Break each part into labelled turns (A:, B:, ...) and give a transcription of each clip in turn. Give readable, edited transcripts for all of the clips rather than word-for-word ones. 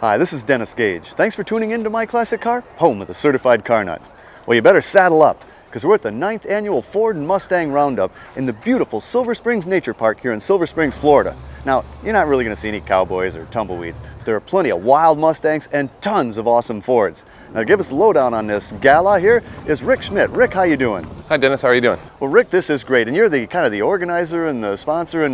A: Hi, this is Dennis Gage. Thanks for tuning in to My Classic Car, home of the certified car nut. Well, you better saddle up, because we're at the 9th annual Ford and Mustang Roundup in the beautiful Silver Springs Nature Park here in Silver Springs, Florida. Now, you're not really going to see any cowboys or tumbleweeds, but there are plenty of wild Mustangs and tons of awesome Fords. Now, to give us a lowdown on this gala here is Rick Schmidt. Rick, how you doing?
B: Hi, Dennis. How are you doing?
A: Well, Rick, this is great, and you're the kind of the organizer and the sponsor, and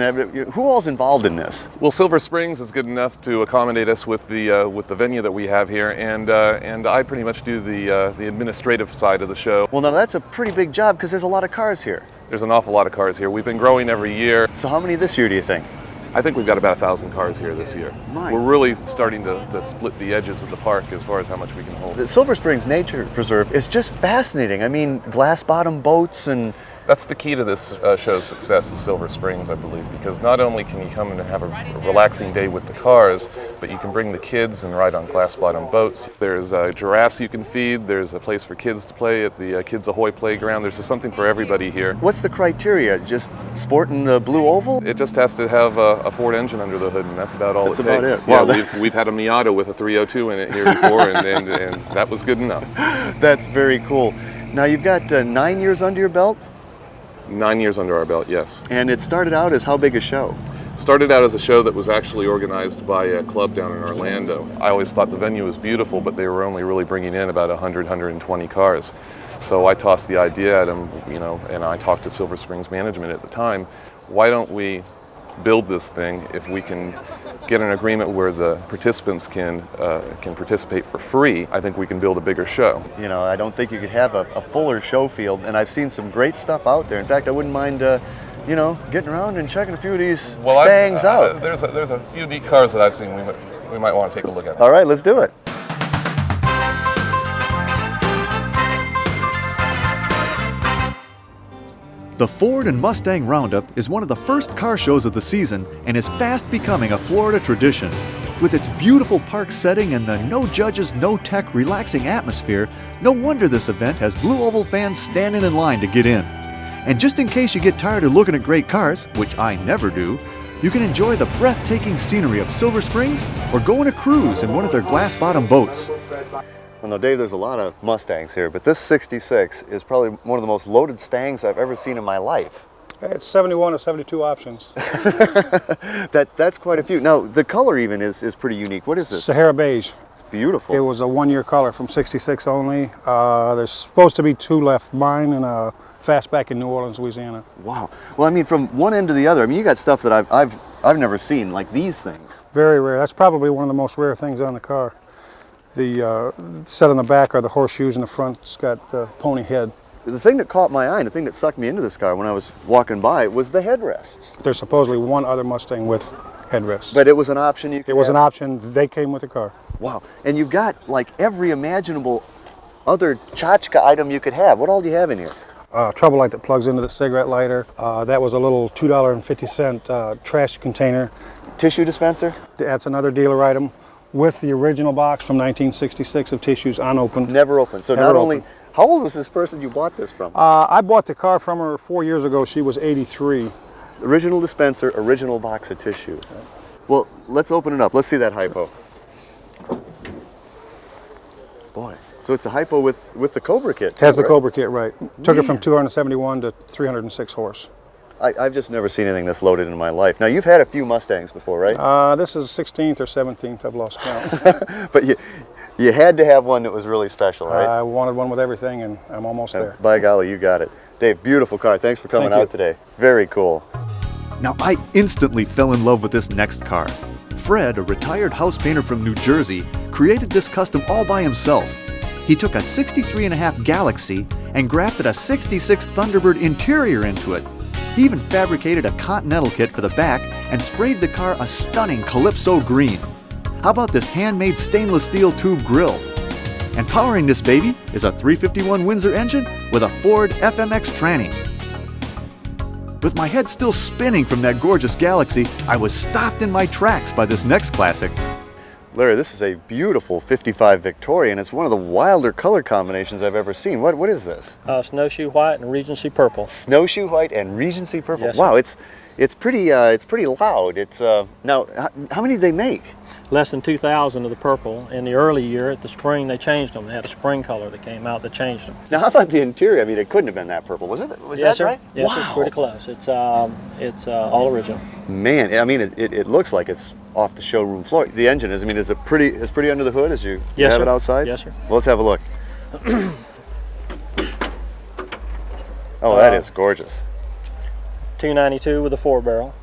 A: who all's involved in this?
B: Well, Silver Springs is good enough to accommodate us with the venue that we have here, and I pretty much do the administrative side of the show.
A: Well, now that's a pretty big job because there's a lot of cars here.
B: There's an awful lot of cars here. We've been growing every year.
A: So how many this year do you think?
B: I think we've got about 1,000 cars here this year.
A: My.
B: We're really starting to split the edges of the park as far as how much we can hold.
A: The Silver Springs Nature Preserve is just fascinating. I mean, glass-bottom boats and...
B: That's the key to this show's success is Silver Springs, I believe, because not only can you come and have a relaxing day with the cars, but you can bring the kids and ride on glass-bottom boats. There's giraffes you can feed. There's a place for kids to play at the Kids Ahoy playground. There's just something for everybody here.
A: What's the criteria? Just sporting the blue oval?
B: It just has to have a Ford engine under the hood, and that's about all
A: That's
B: it
A: about
B: takes.
A: it. Wow,
B: Yeah, we've had a Miata with a 302 in it here before, and that was good enough.
A: That's very cool. Now, you've got 9 years under your belt?
B: 9 years under our belt, yes.
A: And it started out as how big a show?
B: Started out as a show that was actually organized by a club down in Orlando. I always thought the venue was beautiful, but they were only really bringing in about 100, 120 cars. So I tossed the idea at them, and I talked to Silver Springs management at the time. Why don't we build this thing if we can get an agreement where the participants can participate for free? I think we can build a bigger show.
A: I don't think you could have a fuller show field, and I've seen some great stuff out there. In fact, I wouldn't mind getting around and checking a few of these Mustangs out.
B: There's a few neat cars that I've seen we might want to take a look at.
A: All right, let's do it. The Ford and Mustang Roundup is one of the first car shows of the season and is fast becoming a Florida tradition. With its beautiful park setting and the no judges, no tech, relaxing atmosphere, no wonder this event has Blue Oval fans standing in line to get in. And just in case you get tired of looking at great cars, which I never do, you can enjoy the breathtaking scenery of Silver Springs or go on a cruise in one of their glass-bottom boats. Well, now, Dave, there's a lot of Mustangs here, but this 66 is probably one of the most loaded Stangs I've ever seen in my life.
C: It's 71 or 72 options.
A: That's quite a few. Now, the color even is pretty unique. What is this?
C: Sahara Beige.
A: It's beautiful.
C: It was a one-year color from 66 only. There's supposed to be two left, mine and a fastback in New Orleans, Louisiana.
A: Wow. Well, I mean, from one end to the other, I mean, you got stuff that I've never seen, like these things.
C: Very rare. That's probably one of the most rare things on the car. The set on the back are the horseshoes, and the front's got the pony head.
A: The thing that caught my eye, and the thing that sucked me into this car when I was walking by, was the headrests.
C: There's supposedly one other Mustang with headrests.
A: But it was an option you could
C: It was
A: have.
C: an option. They came with the car.
A: Wow. And you've got like every imaginable other tchotchke item you could have. What all do you have in here?
C: Trouble light that plugs into the cigarette lighter. That was a little $2.50 trash container.
A: Tissue dispenser?
C: That's another dealer item with the original box from 1966 of tissues unopened.
A: Never opened. So
C: Never
A: not
C: opened.
A: only, how old was this person you bought this from?
C: I bought the car from her 4 years ago. She was 83.
A: Original dispenser, original box of tissues. Well, let's open it up. Let's see that hypo. Boy, so it's a hypo with the Cobra kit.
C: It has the
A: right?
C: Cobra kit, right. Took it from
A: Man.
C: 271 to 306 horse.
A: I've just never seen anything this loaded in my life. Now, you've had a few Mustangs before, right?
C: This is 16th or 17th. I've lost count.
A: But you had to have one that was really special, right?
C: I wanted one with everything, and I'm almost there.
A: By golly, you got it. Dave, beautiful car. Thanks for coming
C: Thank you.
A: out today. Very cool. Now, I instantly fell in love with this next car. Fred, a retired house painter from New Jersey, created this custom all by himself. He took a 63.5 Galaxy and grafted a 66 Thunderbird interior into it. He even fabricated a Continental kit for the back and sprayed the car a stunning Calypso green. How about this handmade stainless steel tube grille? And powering this baby is a 351 Windsor engine with a Ford FMX tranny. With my head still spinning from that gorgeous Galaxy, I was stopped in my tracks by this next classic. Larry, this is a beautiful 55 Victoria, and it's one of the wilder color combinations I've ever seen. What is this?
D: Snowshoe white and Regency purple.
A: Snowshoe white and Regency purple.
D: Yes,
A: wow, it's pretty loud. It's now how many do they make?
D: less than 2,000 of the purple. In the early year, at the spring, they changed them. They had a spring color that came out that changed them.
A: Now, how about the interior? I mean, it couldn't have been that purple, was it? Was
D: Yes,
A: that
D: sir.
A: right?
D: Yes,
A: wow.
D: it's pretty close. It's all original.
A: Man, I mean, it looks like it's off the showroom floor. The engine is. I mean, is it pretty under the hood as you
D: Yes,
A: have
D: sir.
A: it outside?
D: Yes, sir.
A: Well, let's have a look. Oh, that is gorgeous.
D: 292 with a 4-barrel.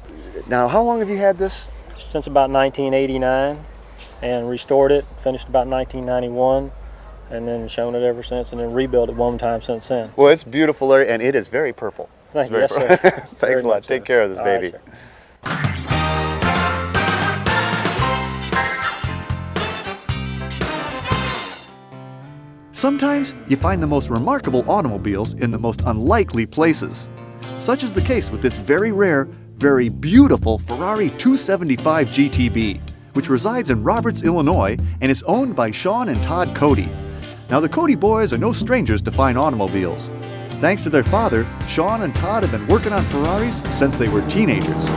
A: Now, how long have you had this?
D: Since about 1989, and restored it, finished about 1991, and then shown it ever since, and then rebuilt it one time since then.
A: Well, it's beautiful, Larry, and it is very purple.
D: Thank you.
A: Very
D: Yes, sir.
A: Thanks
D: Very
A: a lot.
D: much
A: Take
D: so.
A: care of this
D: All right,
A: baby.
D: sir.
A: Sometimes you find the most remarkable automobiles in the most unlikely places. Such is the case with this very rare, very beautiful Ferrari 275 GTB, which resides in Roberts, Illinois, and is owned by Sean and Todd Cody. Now, the Cody boys are no strangers to fine automobiles. Thanks to their father, Sean and Todd have been working on Ferraris since they were teenagers.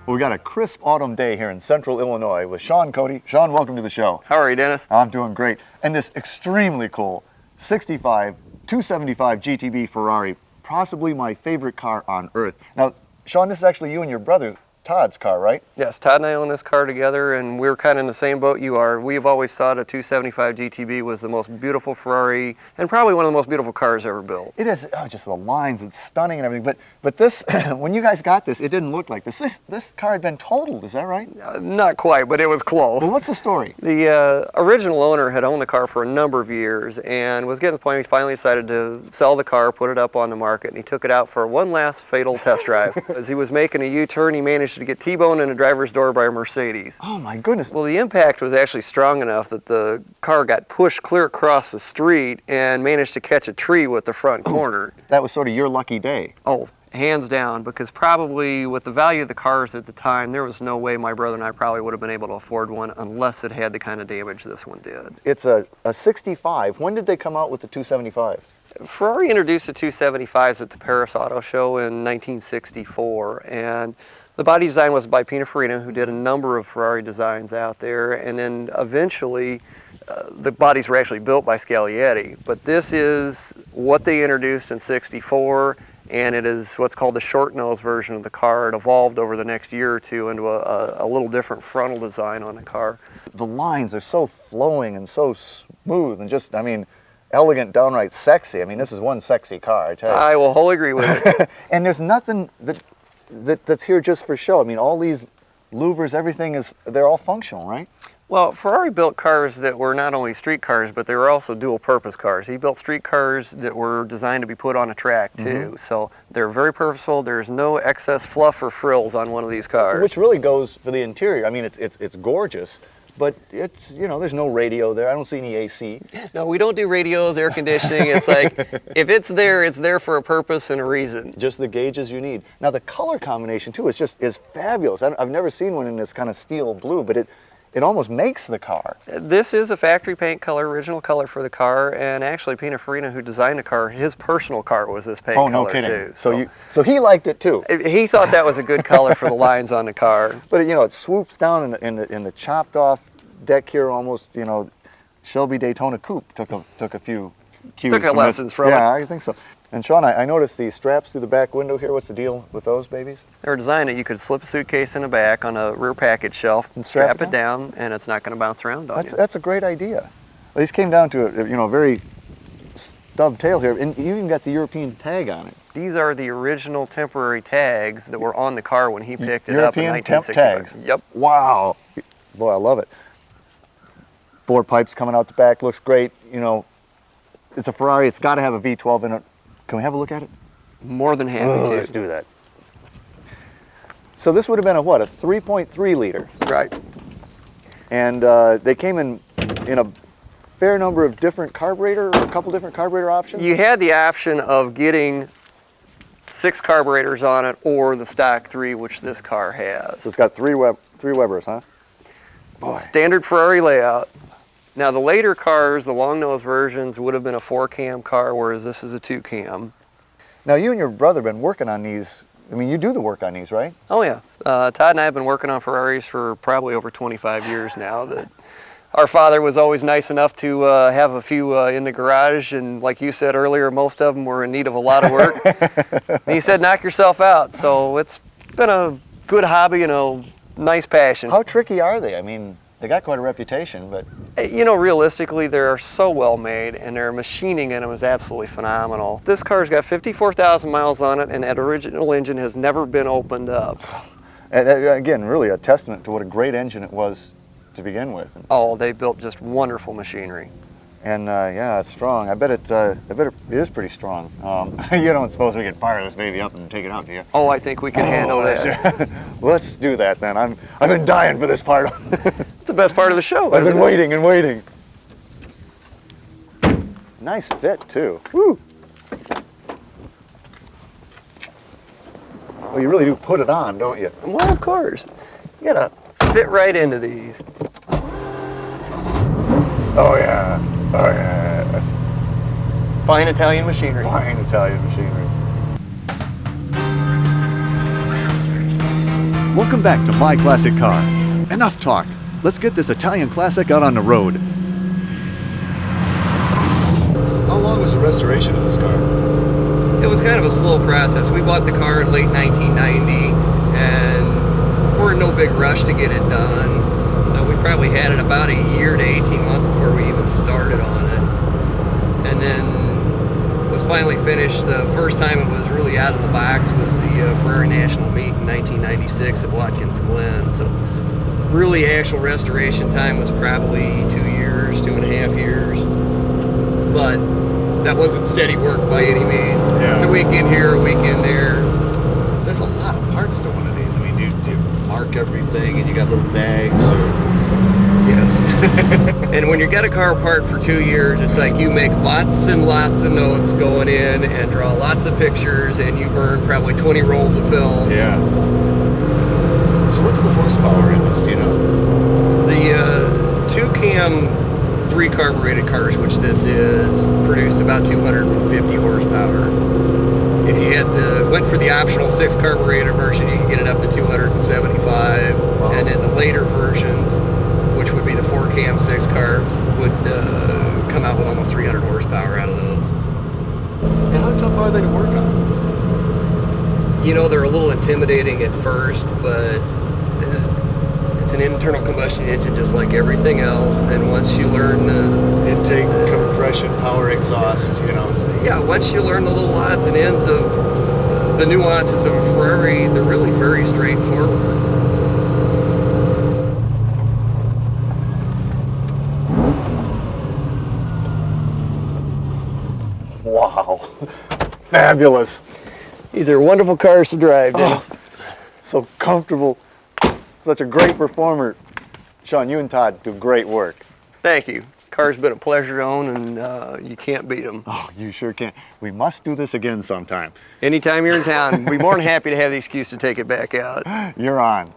A: Well, we got a crisp autumn day here in central Illinois with Sean Cody. Sean, welcome to the show.
E: How are you, Dennis?
A: I'm doing great. And this extremely cool 275 GTB Ferrari, possibly my favorite car on earth. Now, Sean, this is actually you and your brother Todd's car, right?
E: Yes, Todd and I own this car together, and we're kind of in the same boat you are. We've always thought a 275 GTB was the most beautiful Ferrari, and probably one of the most beautiful cars ever built.
A: It is, just the lines, it's stunning and everything. But this, when you guys got this, it didn't look like this. This car had been totaled, is that right?
E: Not quite, but it was close.
A: Well, what's the story?
E: The original owner had owned the car for a number of years and was getting to the point he finally decided to sell the car, put it up on the market, and he took it out for one last fatal test drive. As he was making a U-turn, he managed to get T-boned in a driver's door by a Mercedes.
A: Oh my goodness.
E: Well, the impact was actually strong enough that the car got pushed clear across the street and managed to catch a tree with the front corner.
A: That was sort of your lucky day.
E: Oh, hands down, because probably with the value of the cars at the time, there was no way my brother and I probably would have been able to afford one unless it had the kind of damage this one did.
A: It's a 65. When did they come out with the 275?
E: Ferrari introduced the 275s at the Paris Auto Show in 1964, and the body design was by Pininfarina, who did a number of Ferrari designs out there, and then eventually the bodies were actually built by Scaglietti. But this is what they introduced in '64, and it is what's called the short nose version of the car. It evolved over the next year or two into a little different frontal design on the car.
A: The lines are so flowing and so smooth and just, I mean, elegant, downright sexy. I mean, this is one sexy car, I tell you.
E: I will wholly agree with it.
A: And there's nothing that's here just for show. I mean, all these louvers, everything they're all functional, right?
E: Well, Ferrari built cars that were not only street cars, but they were also dual-purpose cars. He built street cars that were designed to be put on a track, too. So they're very purposeful. There's no excess fluff or frills on one of these cars.
A: Which really goes for the interior. I mean, it's gorgeous, but it's, you know, there's no radio there. I don't see any AC.
E: No, we don't do radios, air conditioning. It's like, if it's there for a purpose and a reason.
A: Just the gauges you need. Now, the color combination, too, is fabulous. I've never seen one in this kind of steel blue, but it almost makes the car.
E: This is a factory paint color, original color for the car, and actually Pininfarina, who designed the car, his personal car was this paint color
A: Oh, no kidding.
E: too.
A: So he liked it too.
E: He thought that was a good color for the lines on the car.
A: But you know, it swoops down in the chopped off deck here, almost, you know, Shelby Daytona coupe took a few cues.
E: Took lessons from it.
A: Yeah, I think so. And Sean, I noticed the straps through the back window here. What's the deal with those babies?
E: They were designed that you could slip a suitcase in the back on a rear package shelf,
A: And strap it
E: it down, and it's not going to bounce around on you.
A: That's a great idea. These came down to a very stub tail here, and you even got the European tag on it.
E: These are the original temporary tags that were on the car when he picked it up in
A: European temp
E: 1965.
A: tags.
E: Yep.
A: Wow. Boy, I love it. 4 pipes coming out the back, looks great. You know, it's a Ferrari, it's got to have a V12 in it. Can we have a look at it?
E: More than happy to.
A: Let's do that. So this would have been a 3.3 liter.
E: Right.
A: And they came in a fair number of different carburetor, or a couple different carburetor options?
E: You had the option of getting 6 carburetors on it or the stock 3, which this car has.
A: So it's got three Webers, huh? Boy.
E: Standard Ferrari layout. Now the later cars, the long nose versions, would have been a 4-cam car, whereas this is a 2-cam.
A: Now you and your brother have been working on these I mean, you do the work on these, right?
E: Oh yeah, Todd and I have been working on Ferraris for probably over 25 years now. Our father was always nice enough to have a few in the garage, and like you said earlier, most of them were in need of a lot of work. And he said, knock yourself out. So it's been a good hobby and a nice passion.
A: How tricky are they? I mean, they got quite a reputation, but...
E: You know, realistically, they're so well made, and their machining in them is absolutely phenomenal. This car's got 54,000 miles on it, and that original engine has never been opened up.
A: And again, really a testament to what a great engine it was to begin with.
E: Oh, they built just wonderful machinery.
A: And yeah, it's strong. I bet it is pretty strong. You don't suppose we could fire this baby up and take it out, do you?
E: Oh, I think we can handle that.
A: Sure. Well, let's do that then. I've been dying for this part.
E: It's the best part of the show.
A: I've been waiting and waiting. Nice fit too. Woo! Well, you really do put it on, don't you?
E: Well, of course. You gotta fit right into these.
A: Oh yeah. Oh yeah.
E: Fine Italian machinery.
A: Fine Italian machinery.
F: Welcome back to My Classic Car. Enough talk. Let's get this Italian classic out on the road.
A: How long was the restoration of this car?
E: It was kind of a slow process. We bought the car in late 1990, and we're in no big rush to get it done. So we probably had it about a year to 18 months before we even started on it. And then it was finally finished. The first time it was really out of the box was the Ferrari National Meet in 1996 at Watkins Glen. So really actual restoration time was probably 2 years, 2.5 years. But that wasn't steady work by any means.
A: Yeah.
E: It's a weekend here, a weekend there.
A: There's a lot of parts to one of these. I mean, do you mark everything and you got little bags? Or...
E: Yes. And when you got a car apart for 2 years, it's like you make lots and lots of notes going in and draw lots of pictures, and you burn probably 20 rolls of film.
A: Yeah. So what's the horsepower in this, do you know?
E: The 2-cam 3-carbureted cars, which this is, produced about 250 horsepower. If you went for the optional 6-carbureted version, you can get it up to 275.
A: Wow.
E: And then the later versions, which would be the 4-cam 6 carbs, would come out with almost 300 horsepower out of those.
A: And how tough are they to work on?
E: You know, they're a little intimidating at first, but it's an internal combustion engine just like everything else. And once you learn the
A: Intake, compression, power exhaust, you know.
E: yeah, once you learn the little odds and ends of the nuances of a Ferrari, they're really very straightforward.
A: Wow. Fabulous.
E: These are wonderful cars to drive, Dennis.
A: So comfortable. Such a great performer. Sean, you and Todd do great work.
E: Thank you. Car's been a pleasure to own, and you can't beat them.
A: Oh, you sure can. We must do this again sometime.
E: Anytime you're in town, we'd be more than happy to have the excuse to take it back out.
A: You're on.